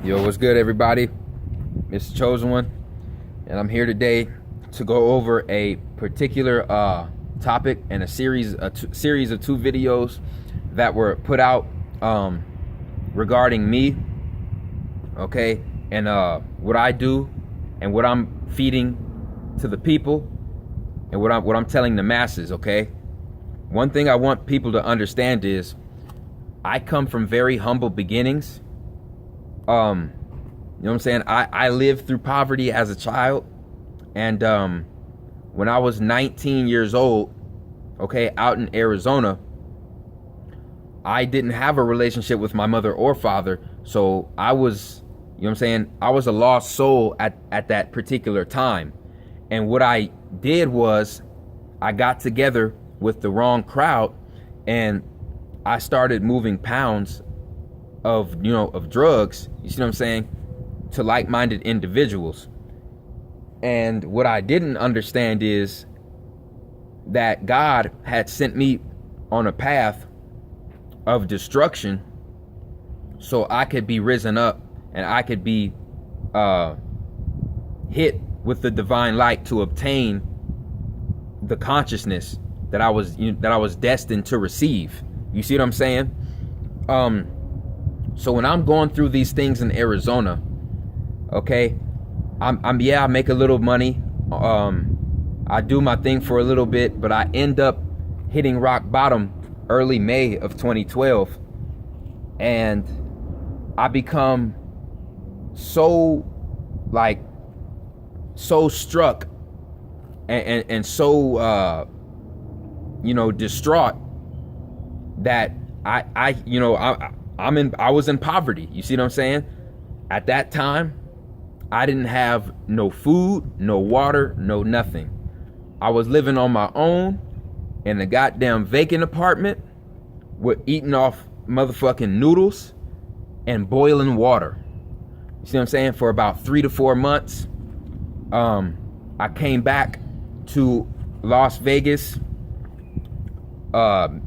Yo, what's good, everybody? It's the Chosen One, and I'm here today to go over a particular topic and a series of two videos that were put out regarding me, okay, and what I do and what I'm feeding to the people and what I'm telling the masses, okay? One thing I want people to understand is I come from very humble beginnings. You know what I'm saying? I lived through poverty as a child. And when I was 19 years old, okay, out in Arizona, I didn't have a relationship with my mother or father. So I was, you know what I'm saying? I was a lost soul at that particular time. And what I did was I got together with the wrong crowd and I started moving pounds of drugs, you see what I'm saying, to like-minded individuals. And what I didn't understand is that God had sent me on a path of destruction so I could be risen up and I could be hit with the divine light to obtain the consciousness that I was destined to receive. You see what I'm saying? So when I'm going through these things in Arizona, okay, I make a little money. I do my thing for a little bit, but I end up hitting rock bottom early May of 2012. And I become so struck and so distraught that I was in poverty. You see what I'm saying? At that time, I didn't have no food, no water, no nothing. I was living on my own in a goddamn vacant apartment with eating off motherfucking noodles and boiling water. You see what I'm saying? For about 3 to 4 months. I came back to Las Vegas early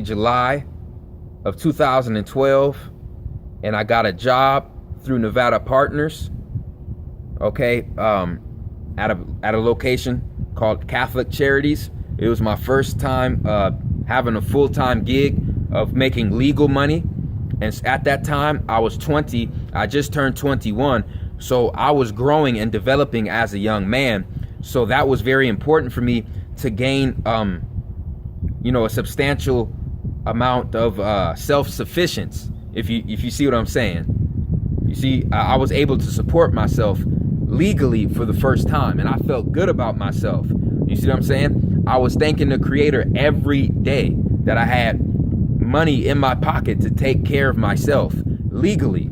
July of 2012, and I got a job through Nevada Partners, okay, at a location called Catholic Charities. It was my first time having a full-time gig of making legal money, and at that time I was 20. I just turned 21, so I was growing and developing as a young man. So that was very important for me to gain a substantial amount of self-sufficiency, if you see what I'm saying. You see, I was able to support myself legally for the first time, and I felt good about myself. You see what I'm saying? I was thanking the Creator every day that I had money in my pocket to take care of myself legally.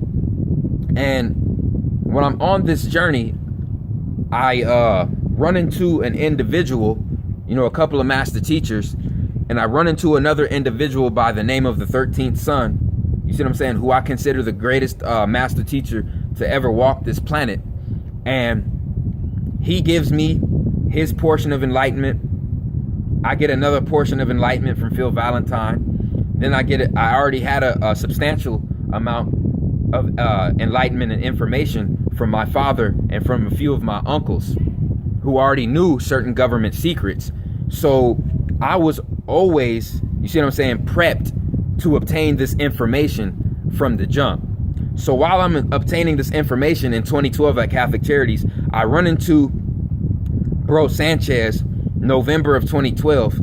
And when I'm on this journey, I run into an individual, a couple of master teachers, and I run into another individual by the name of the 13th Son. You see what I'm saying? Who I consider the greatest master teacher to ever walk this planet. And he gives me his portion of enlightenment. I get another portion of enlightenment from Phil Valentine. Then I already had a substantial amount of enlightenment and information from my father and from a few of my uncles who already knew certain government secrets. So I was always, you see what I'm saying, prepped to obtain this information from the jump. So while I'm obtaining this information in 2012 at Catholic Charities, I run into Bro Sanchez November of 2012,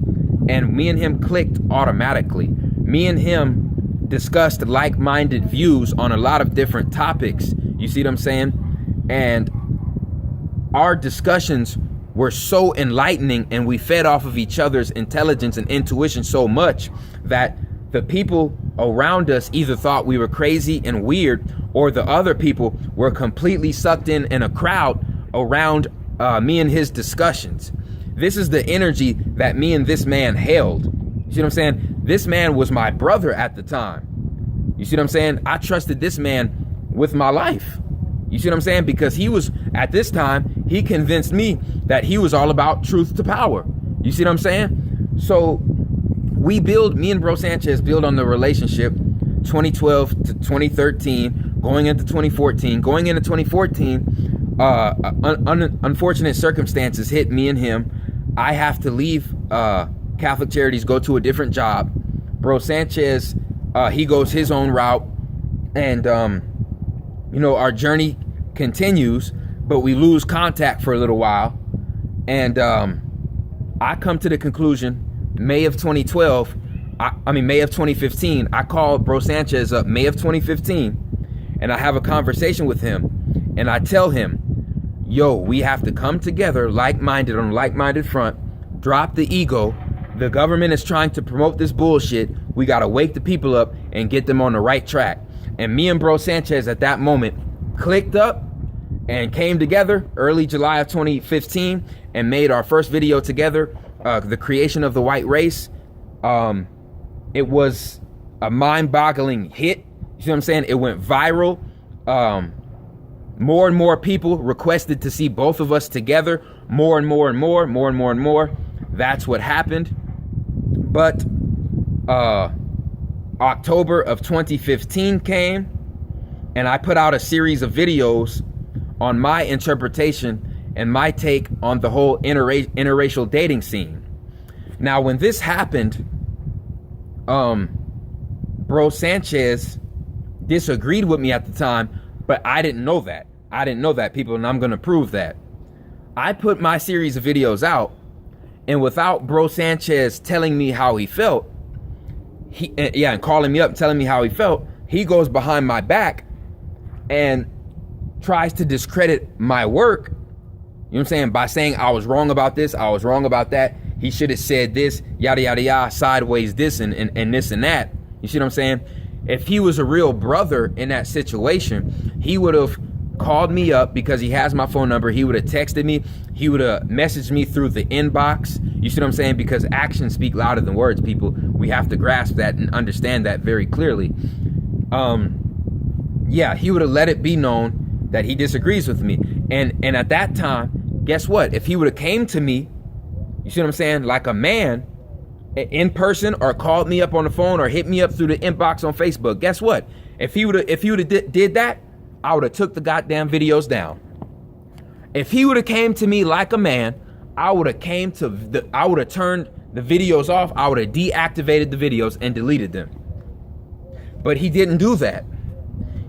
and me and him clicked automatically. Me and him discussed like-minded views on a lot of different topics. You see what I'm saying? And our discussions were so enlightening, and we fed off of each other's intelligence and intuition so much that the people around us either thought we were crazy and weird, or the other people were completely sucked in a crowd around me and his discussions. This is the energy that me and this man held. You see what I'm saying? This man was my brother at the time. You see what I'm saying? I trusted this man with my life. You see what I'm saying? Because he was, at this time, he convinced me that he was all about truth to power. You see what I'm saying? So me and Bro Sanchez build on the relationship 2012 to 2013. going into 2014. Going into 2014, unfortunate circumstances hit me and him. I have to leave Catholic Charities, go to a different job. Bro Sanchez, he goes his own route, and our journey continues, but we lose contact for a little while. And I come to the conclusion, May of 2015, I called Bro Sanchez up May of 2015, and I have a conversation with him, and I tell him, yo, we have to come together like-minded on a like-minded front, drop the ego. The government is trying to promote this bullshit. We got to wake the people up and get them on the right track. And me and Bro Sanchez at that moment clicked up and came together early July of 2015 and made our first video together, The Creation of the White Race. It was a mind-boggling hit. You see what I'm saying? It went viral. More and more people requested to see both of us together. More and more. That's what happened. But October of 2015 came, and I put out a series of videos on my interpretation and my take on the whole interracial dating scene. Now, when this happened, Bro Sanchez disagreed with me at the time, but I didn't know that. People, and I'm gonna prove that. I put my series of videos out, and without Bro Sanchez telling me how he felt, and calling me up and telling me how he felt, he goes behind my back and tries to discredit my work, you know what I'm saying, by saying I was wrong about this, I was wrong about that, he should have said this, yada, yada, yada, sideways this and this and that. You see what I'm saying? If he was a real brother in that situation, he would have called me up because he has my phone number. He would have texted me. He would have messaged me through the inbox. You see what I'm saying? Because actions speak louder than words, people. We have to grasp that and understand that very clearly. He would have let it be known that he disagrees with me. And at that time, guess what? If he would have came to me, you see what I'm saying, like a man, in person, or called me up on the phone, or hit me up through the inbox on Facebook, guess what? If he would have did that, I would have took the goddamn videos down. If he would have came to me like a man, I would have turned the videos off. I would have deactivated the videos and deleted them. But he didn't do that.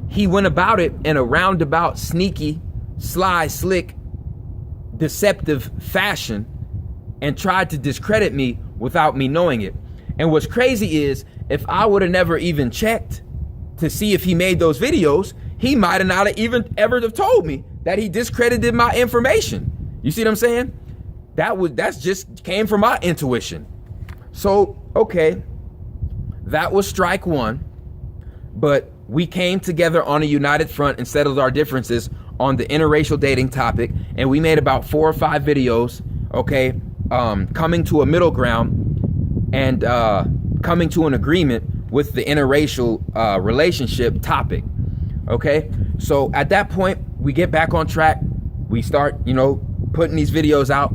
He went about it in a roundabout, sneaky, sly, slick, deceptive fashion and tried to discredit me without me knowing it. And what's crazy is, if I would have never even checked to see if he made those videos, he might have not even ever have told me that he discredited my information. You see what I'm saying? That's just came from my intuition. So, okay, that was strike one, but we came together on a united front and settled our differences on the interracial dating topic, and we made about 4 or 5 videos, okay, coming to a middle ground and coming to an agreement with the interracial relationship topic. Okay, so at that point, we get back on track. We start, putting these videos out,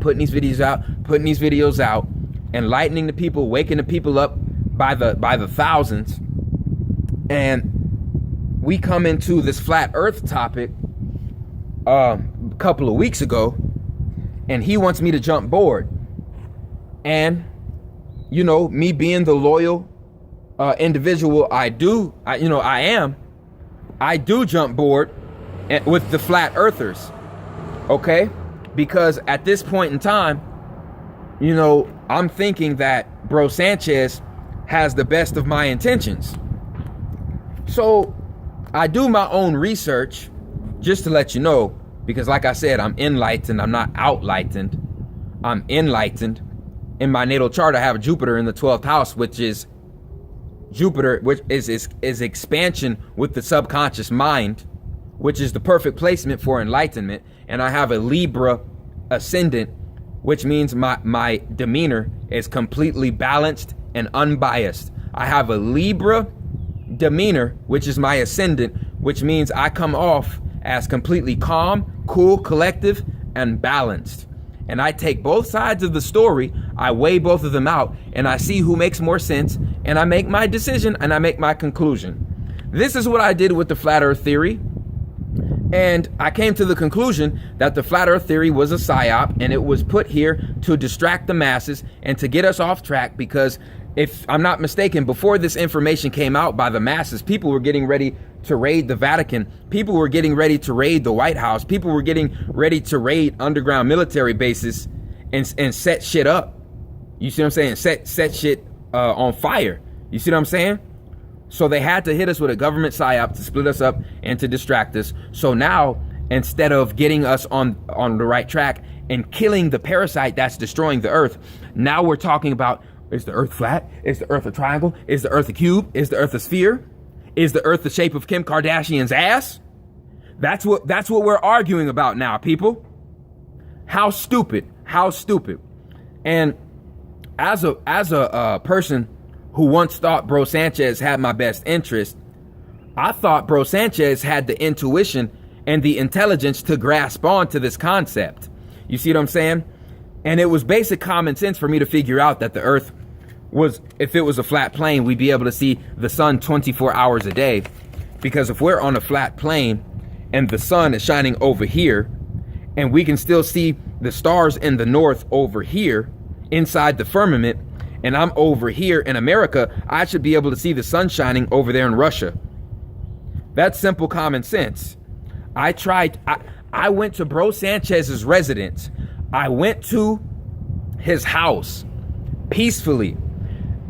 enlightening the people, waking the people up by the thousands. And we come into this flat earth topic a couple of weeks ago, and he wants me to jump board. And, me being the loyal individual I am, I do jump board with the flat earthers, okay? Because at this point in time, I'm thinking that Bro Sanchez has the best of my intentions. So I do my own research just to let you know, because like I said, I'm enlightened. I'm not outlightened. I'm enlightened. In my natal chart, I have Jupiter in the 12th house, which is Jupiter, which is expansion with the subconscious mind, which is the perfect placement for enlightenment. And I have a Libra ascendant, which means my demeanor is completely balanced and unbiased. I have a Libra demeanor, which is my ascendant, which means I come off as completely calm, cool, collective, and balanced. And I take both sides of the story, I weigh both of them out, and I see who makes more sense, and I make my decision and I make my conclusion. This is what I did with the flat earth theory. And I came to the conclusion that the flat earth theory was a psyop, and it was put here to distract the masses and to get us off track, because if I'm not mistaken, before this information came out by the masses, people were getting ready to raid the Vatican. People were getting ready to raid the White House. People were getting ready to raid underground military bases and set shit up. You see what I'm saying? Set shit on fire. You see what I'm saying? So they had to hit us with a government psyop to split us up and to distract us. So now, instead of getting us on the right track and killing the parasite that's destroying the earth, now we're talking about, is the earth flat? Is the earth a triangle? Is the earth a cube? Is the earth a sphere? Is the earth the shape of Kim Kardashian's ass? That's what we're arguing about now, people. How stupid. How stupid. And as a person who once thought Bro Sanchez had my best interest, I thought Bro Sanchez had the intuition and the intelligence to grasp on to this concept. You see what I'm saying? And it was basic common sense for me to figure out that the earth was, if it was a flat plane, we'd be able to see the sun 24 hours a day. Because if we're on a flat plane and the sun is shining over here, and we can still see the stars in the north over here inside the firmament, and I'm over here in America, I should be able to see the sun shining over there in Russia. That's simple common sense. I went to Bro Sanchez's residence. I went to his house peacefully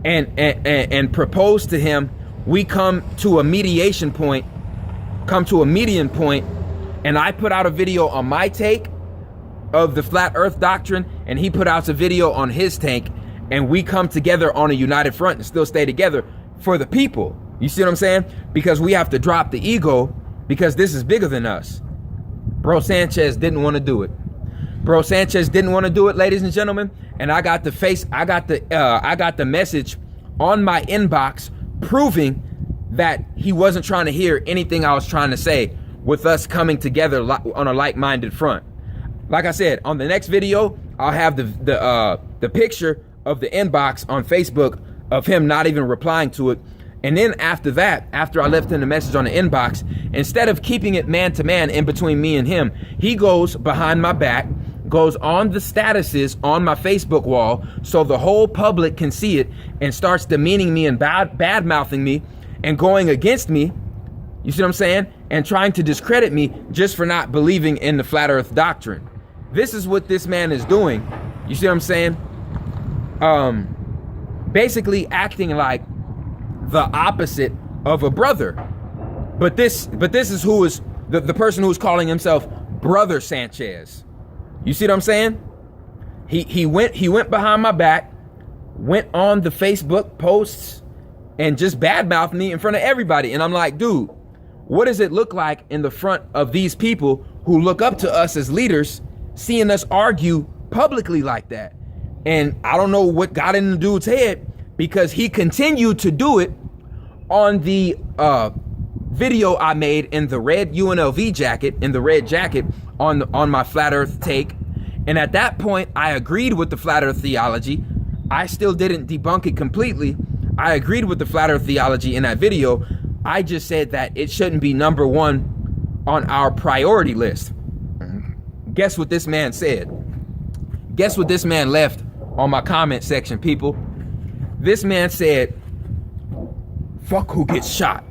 and proposed to him. We come to a median point, and I put out a video on my take of the flat earth doctrine, and he put out a video on his take, and we come together on a united front and still stay together for the people. You see what I'm saying? Because we have to drop the ego, because this is bigger than us. Bro Sanchez didn't want to do it. Bro Sanchez didn't want to do it, ladies and gentlemen. And I got the message on my inbox proving that he wasn't trying to hear anything I was trying to say, with us coming together on a like-minded front. Like I said, on the next video, I'll have the picture of the inbox on Facebook of him not even replying to it. And then after that, after I left him the message on the inbox, instead of keeping it man to man in between me and him, he goes behind my back, goes on the statuses on my Facebook wall so the whole public can see it, and starts demeaning me and bad mouthing me and going against me. You see what I'm saying? And trying to discredit me just for not believing in the flat earth doctrine. This is what this man is doing. You see what I'm saying? Basically acting like the opposite of a brother. But this is who is the person who's calling himself Brother Sanchez. You see what I'm saying? He went behind my back, went on the Facebook posts, and just badmouthed me in front of everybody. And I'm like, dude, what does it look like in the front of these people who look up to us as leaders, seeing us argue publicly like that? And I don't know what got in the dude's head, because he continued to do it on the video I made in the red UNLV jacket, in the red jacket on my flat earth take. And at that point, I agreed with the flat earth theology. I still didn't debunk it completely. I agreed with the flat earth theology in that video. I just said that it shouldn't be number one on our priority list. Guess what this man said? Guess what this man left on my comment section, people? This man said, fuck who gets shot.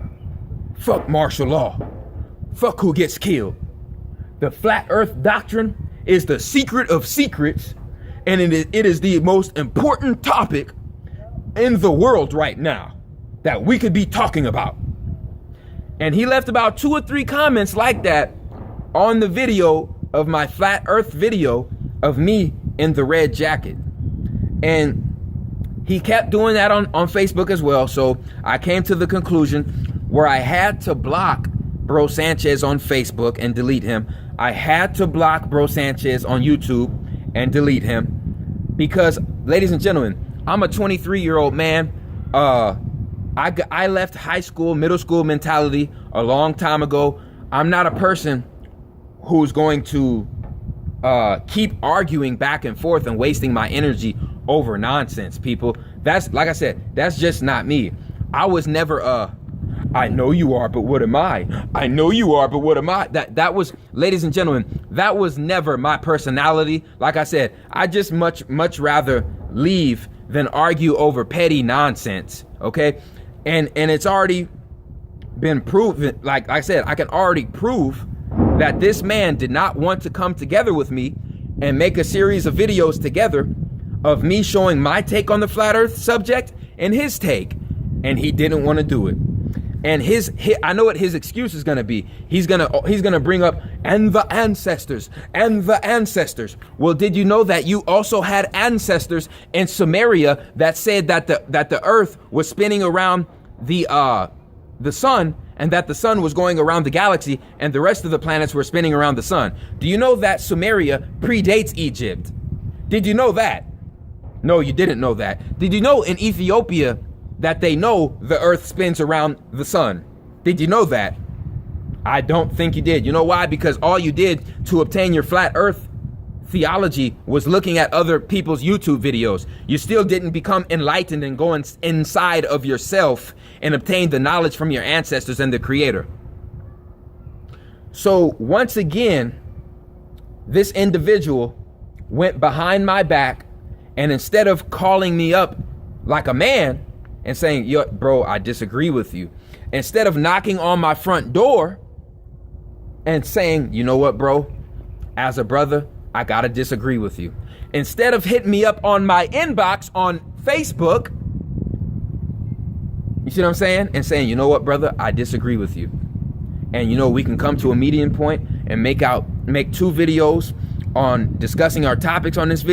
Fuck martial law. Fuck who gets killed. The flat earth doctrine is the secret of secrets, and it is the most important topic in the world right now that we could be talking about. And he left about 2 or 3 comments like that on the video of my flat earth video of me in the red jacket. And he kept doing that on Facebook as well. So I came to the conclusion where I had to block Bro Sanchez on Facebook and delete him. I had to block Bro Sanchez on YouTube and delete him, because, ladies and gentlemen, I'm a 23-year-old man. I left high school, middle school mentality a long time ago. I'm not a person who's going to keep arguing back and forth and wasting my energy over nonsense, people. That's, like I said, that's just not me. I was never I know you are, but what am I? I know you are, but what am I? That was, ladies and gentlemen, that was never my personality. Like I said, I just much rather leave than argue over petty nonsense. Okay, and it's already been proven. Like I said, I can already prove that this man did not want to come together with me and make a series of videos together of me showing my take on the flat earth subject and his take, and he didn't want to do it. And I know what his excuse is going to be. He's going to bring up, and the ancestors. Well, did you know that you also had ancestors in Sumeria that said that the earth was spinning around the sun, and that the sun was going around the galaxy, and the rest of the planets were spinning around the sun? Do you know that Sumeria predates Egypt? Did you know that? No, you didn't know that. Did you know in Ethiopia that they know the earth spins around the sun? Did you know that? I don't think you did. You know why? Because all you did to obtain your flat earth theology was looking at other people's YouTube videos. You still didn't become enlightened and go inside of yourself and obtain the knowledge from your ancestors and the Creator. So once again, this individual went behind my back, and instead of calling me up like a man and saying, yo, bro, I disagree with you, instead of knocking on my front door and saying, you know what, bro, as a brother, I gotta disagree with you. Instead of hitting me up on my inbox on Facebook, you see what I'm saying? And saying, you know what, brother, I disagree with you. And you know, we can come to a median point and make 2 videos on discussing our topics on this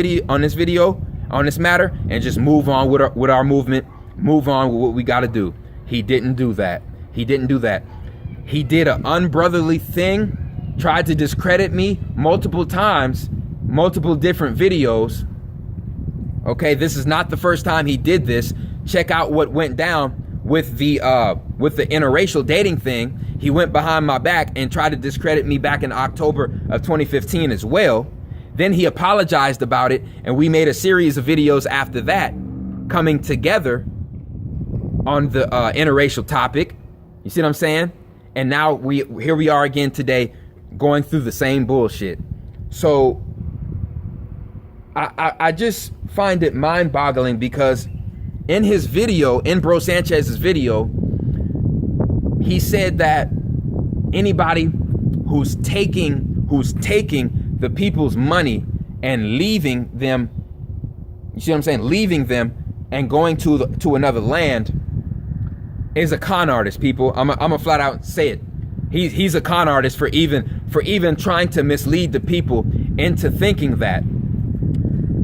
matter, and just move on with our movement, move on with what we got to do. He didn't do that. He did an unbrotherly thing, tried to discredit me multiple times, multiple different videos. Okay, this is not the first time he did this. Check out what went down with the interracial dating thing. He went behind my back and tried to discredit me back in October of 2015 as well. Then he apologized about it, and we made a series of videos after that coming together on the interracial topic. You see what I'm saying? And now here we are again today, going through the same bullshit. So I just find it mind-boggling, because in his video, in Bro Sanchez's video, he said that anybody who's taking the people's money and leaving them, you see what I'm saying, leaving them and going to another land, is a con artist, people. I'm a flat out say it. He's a con artist for even trying to mislead the people into thinking that.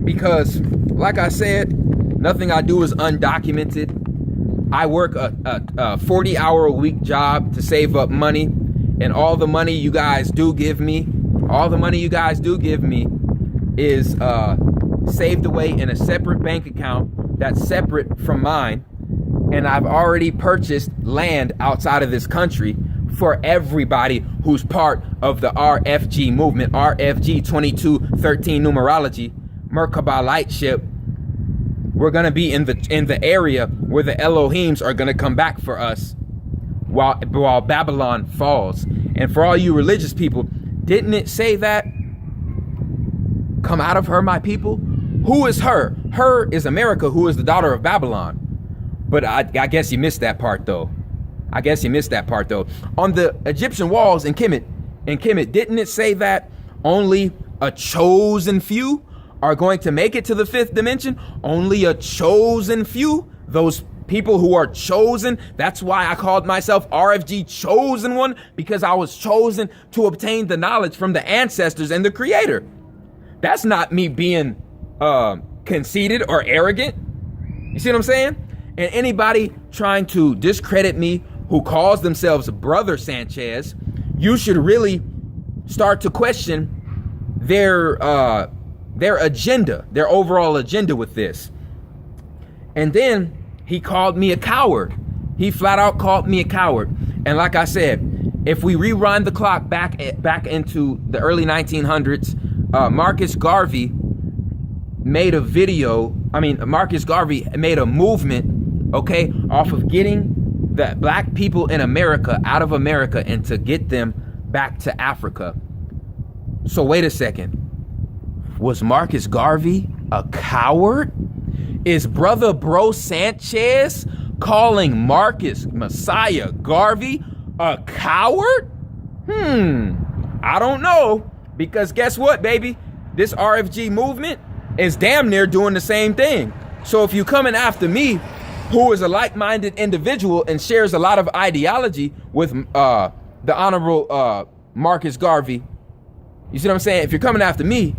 Because, like I said, nothing I do is undocumented. I work a 40-hour-a-week job to save up money, and all the money you guys do give me is saved away in a separate bank account that's separate from mine. And I've already purchased land outside of this country for everybody who's part of the RFG movement, RFG 2213 numerology, Merkaba Lightship. We're gonna be in the area where the Elohims are gonna come back for us while Babylon falls. And for all you religious people, didn't it say that? Come out of her, my people. Who is her? Her is America, who is the daughter of Babylon. But I guess you missed that part though. On the Egyptian walls in Kemet, didn't it say that only a chosen few are going to make it to the 5th dimension? Only a chosen few, those people who are chosen. That's why I called myself RFG Chosen One, because I was chosen to obtain the knowledge from the ancestors and the Creator. That's not me being conceited or arrogant. You see what I'm saying? And anybody trying to discredit me who calls themselves Brother Sanchez, you should really start to question their agenda, their overall agenda with this. And then he called me a coward. He flat out called me a coward. And like I said, if we rewind the clock back into the early 1900s, Marcus Garvey made a movement, okay, off of getting the black people in America out of America and to get them back to Africa. So wait a second. Was Marcus Garvey a coward? Is brother Bro Sanchez calling Marcus Messiah Garvey a coward? I don't know, because guess what, baby? This RFG movement is damn near doing the same thing. So if you're coming after me, who is a like-minded individual and shares a lot of ideology with the Honorable Marcus Garvey, you see what I'm saying? If you're coming after me,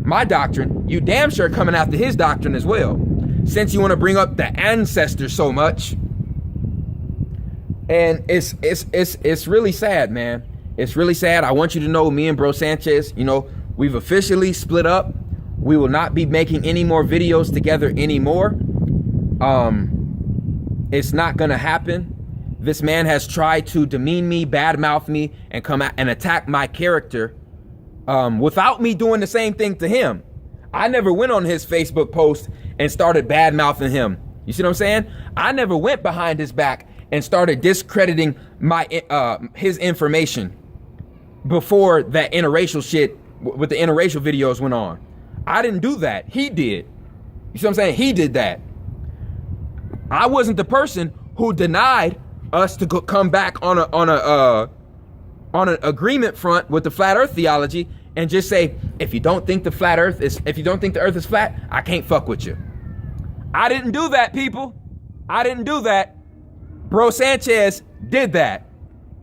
my doctrine, you damn sure coming after his doctrine as well. Since you want to bring up the ancestors so much. And it's really sad, man. It's really sad. I want you to know, me and Bro Sanchez, you know, we've officially split up. We will not be making any more videos together anymore. It's not gonna happen. This man has tried to demean me, badmouth me, and come out and attack my character without me doing the same thing to him. I never went on his Facebook post and started badmouthing him. You see what I'm saying? I never went behind his back and started discrediting my his information before that interracial shit with the interracial videos went on. I didn't do that. He did. You see what I'm saying? He did that. I wasn't the person who denied us to come back on an agreement front with the flat earth theology and just say, if you don't think the earth is flat, I can't fuck with you. I didn't do that, people. I didn't do that. Bro Sanchez did that.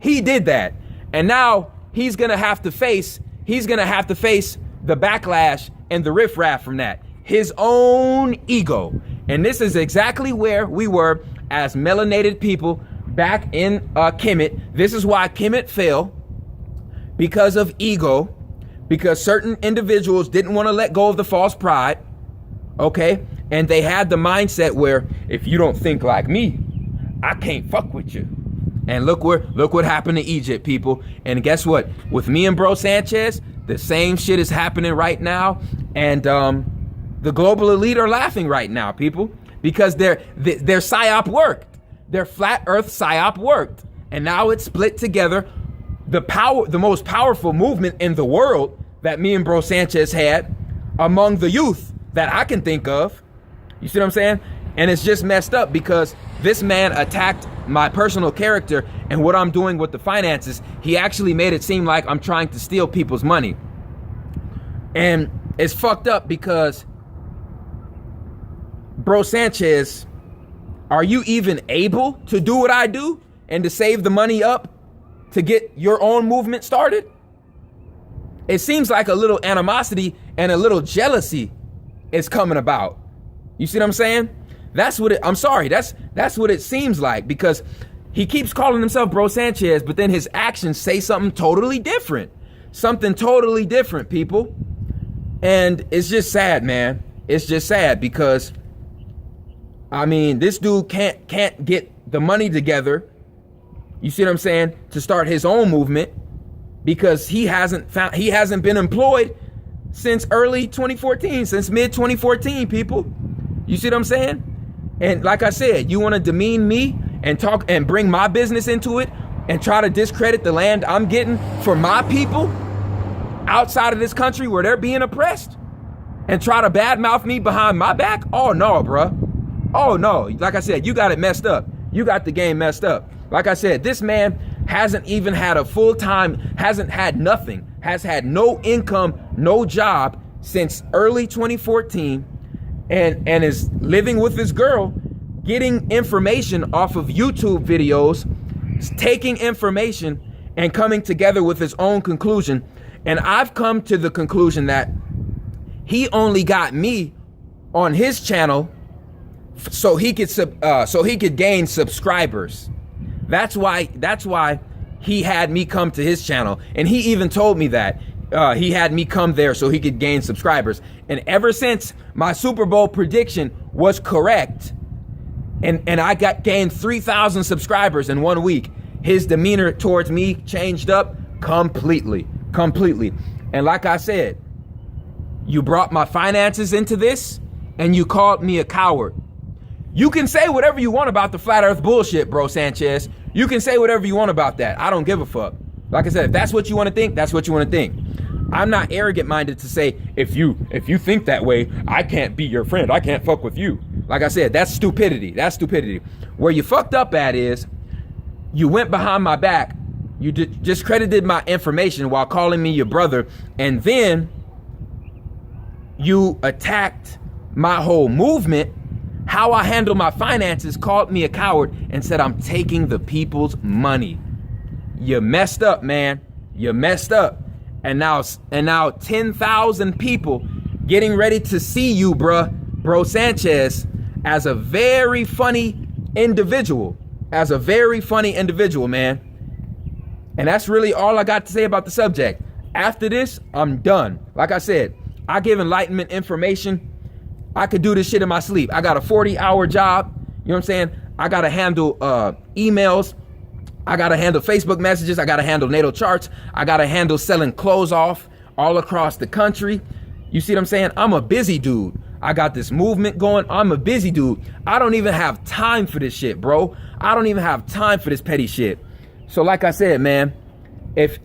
He did that. And now he's gonna have to face the backlash and the riffraff from that. His own ego. And this is exactly where we were as melanated people back in Kemet. This is why Kemet fell, because of ego, because certain individuals didn't want to let go of the false pride, okay? And they had the mindset where, if you don't think like me, I can't fuck with you. And look what happened to Egypt, people. And guess what? With me and Bro Sanchez, the same shit is happening right now. And the global elite are laughing right now, people, because their psyop worked. Their flat earth psyop worked. And now it's split together. The most powerful movement in the world that me and Bro Sanchez had among the youth that I can think of. You see what I'm saying? And it's just messed up because this man attacked my personal character and what I'm doing with the finances. He actually made it seem like I'm trying to steal people's money. And it's fucked up because, Bro Sanchez, are you even able to do what I do and to save the money up to get your own movement started? It seems like a little animosity and a little jealousy is coming about. You see what I'm saying? That's what it seems like, because he keeps calling himself Bro Sanchez, but then his actions say something totally different. Something totally different, people. And it's just sad, man. It's just sad because, I mean, this dude can't get the money together. You see what I'm saying? To start his own movement, because he hasn't been employed since early 2014, since mid 2014, people. You see what I'm saying? And like I said, you want to demean me and talk and bring my business into it and try to discredit the land I'm getting for my people outside of this country where they're being oppressed, and try to badmouth me behind my back? Oh no, bruh. Oh no. Like I said, you got it messed up. You got the game messed up. Like I said, this man hasn't even had a full-time, hasn't had nothing, has had no income, no job since early 2014, and is living with this girl, getting information off of YouTube videos, taking information and coming together with his own conclusion. And I've come to the conclusion that he only got me on his channel so he could gain subscribers. That's why he had me come to his channel. And he even told me that he had me come there so he could gain subscribers. And ever since my Super Bowl prediction was correct, and I gained 3,000 subscribers in 1 week, his demeanor towards me changed up completely. And like I said, you brought my finances into this and you called me a coward. You can say whatever you want about the flat earth bullshit, bro Sanchez. You can say whatever you want about that. I don't give a fuck. Like I said, if that's what you want to think, that's what you want to think. I'm not arrogant minded to say, if you think that way, I can't be your friend. I can't fuck with you. Like I said, that's stupidity. That's stupidity. Where you fucked up at is, you went behind my back. You discredited my information while calling me your brother. And then you attacked my whole movement. How I handle my finances, called me a coward, and said I'm taking the people's money. You messed up, man. You messed up. And now 10,000 people getting ready to see you, bro Sanchez, as a very funny individual. As a very funny individual, man. And that's really all I got to say about the subject. After this, I'm done. Like I said, I give enlightenment information. I could do this shit in my sleep. I got a 40-hour job. You know what I'm saying? I got to handle emails. I got to handle Facebook messages. I got to handle natal charts. I got to handle selling clothes off all across the country. You see what I'm saying? I'm a busy dude. I got this movement going. I'm a busy dude. I don't even have time for this shit, bro. I don't even have time for this petty shit. So like I said, man, if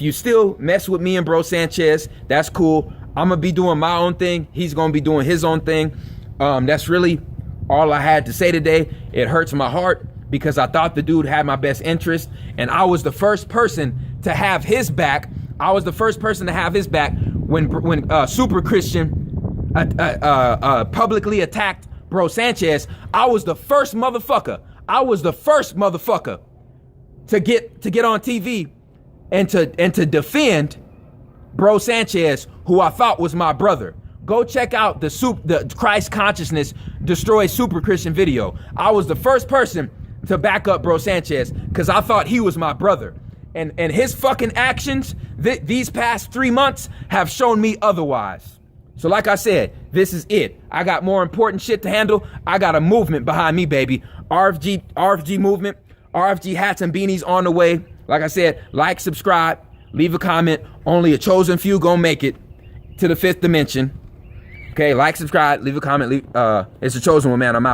you still mess with me and bro Sanchez, that's cool. I'm gonna be doing my own thing. He's gonna be doing his own thing. That's really all I had to say today. It hurts my heart because I thought the dude had my best interest, and I was the first person to have his back. I was the first person to have his back when Super Christian publicly attacked bro Sanchez. I was the first motherfucker. I was the first motherfucker to get on TV and to defend bro Sanchez, who I thought was my brother. Go check out the Christ Consciousness Destroy Super Christian video. I was the first person to back up bro Sanchez because I thought he was my brother. And his fucking actions these past 3 months have shown me otherwise. So like I said, this is it. I got more important shit to handle. I got a movement behind me, baby. RFG movement, RFG hats and beanies on the way. Like I said, like, subscribe, leave a comment. Only a chosen few gonna make it to the 5th dimension. Okay, like, subscribe, leave a comment. It's a chosen one, man. I'm out.